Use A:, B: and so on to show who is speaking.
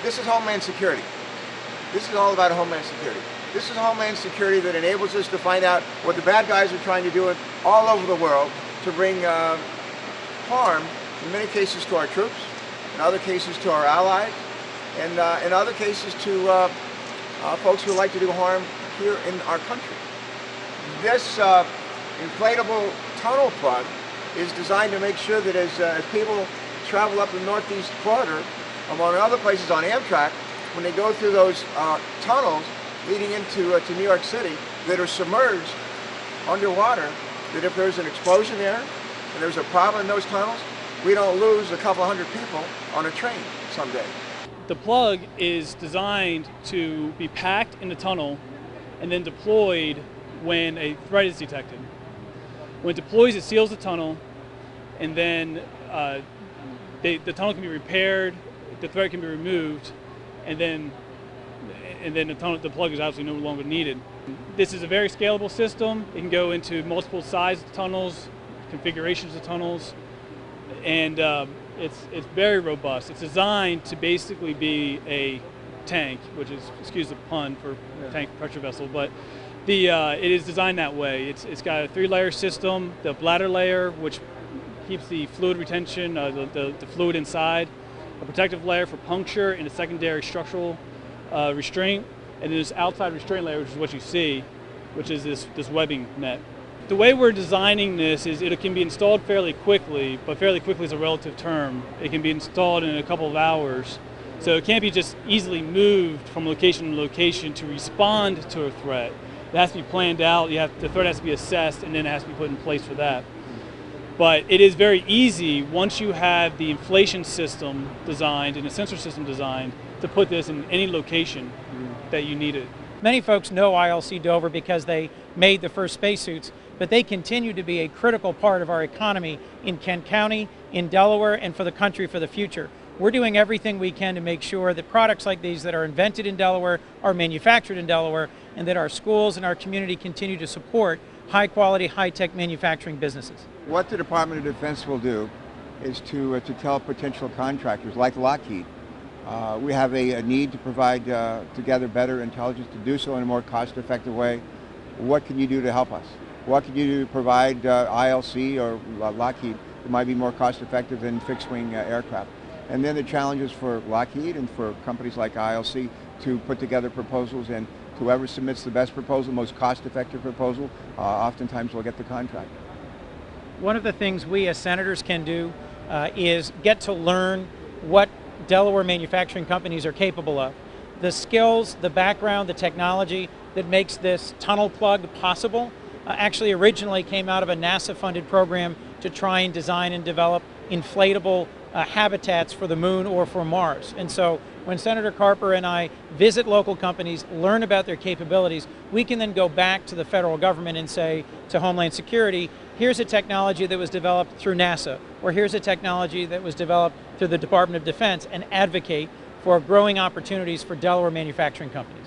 A: This is Homeland Security. This is all about Homeland Security. This is Homeland Security that enables us to find out what the bad guys are trying to do all over the world to bring harm, in many cases to our troops, in other cases to our allies, and in other cases to folks who like to do harm here in our country. This inflatable tunnel plug is designed to make sure that as people travel up the Northeast Corridor, among other places on Amtrak, when they go through those tunnels leading into to New York City that are submerged underwater, that if there's an explosion there and there's a problem in those tunnels, we don't lose a couple hundred people on a train someday.
B: The plug is designed to be packed in the tunnel and then deployed when a threat is detected. When it deploys, it seals the tunnel, and then the tunnel can be repaired, the threat can be removed, and then the plug is obviously no longer needed. This is a very scalable system. It can go into multiple sized tunnels, configurations of tunnels, and it's very robust. It's designed to basically be a tank, which is, excuse the pun for tank pressure vessel, but it is designed that way. It's got a 3-layer system, the bladder layer, which keeps the fluid retention, the fluid inside, a protective layer for puncture, and a secondary structural restraint, and then this outside restraint layer, which is what you see, which is this webbing net. The way we're designing this is it can be installed fairly quickly, but fairly quickly is a relative term. It can be installed in a couple of hours, so it can't be just easily moved from location to location to respond to a threat. It has to be planned out, the threat has to be assessed, and then it has to be put in place for that. But it is very easy, once you have the inflation system designed and a sensor system designed, to put this in any location that you need it.
C: Many folks know ILC Dover because they made the first spacesuits, but they continue to be a critical part of our economy in Kent County, in Delaware, and for the country for the future. We're doing everything we can to make sure that products like these that are invented in Delaware are manufactured in Delaware, and that our schools and our community continue to support high-quality, high-tech manufacturing businesses.
A: What the Department of Defense will do is to tell potential contractors like Lockheed, we have a need to provide together better intelligence, to do so in a more cost-effective way. What can you do to help us? What can you do to provide ILC or Lockheed that might be more cost-effective than fixed-wing aircraft? And then the challenges for Lockheed and for companies like ILC to put together proposals, and whoever submits the best proposal, most cost-effective proposal, oftentimes will get the contract.
C: One of the things we as senators can do is get to learn what Delaware manufacturing companies are capable of. The skills, the background, the technology that makes this tunnel plug possible actually originally came out of a NASA-funded program to try and design and develop inflatable habitats for the moon or for Mars. And so when Senator Carper and I visit local companies, learn about their capabilities, we can then go back to the federal government and say to Homeland Security, here's a technology that was developed through NASA, or here's a technology that was developed through the Department of Defense, and advocate for growing opportunities for Delaware manufacturing companies.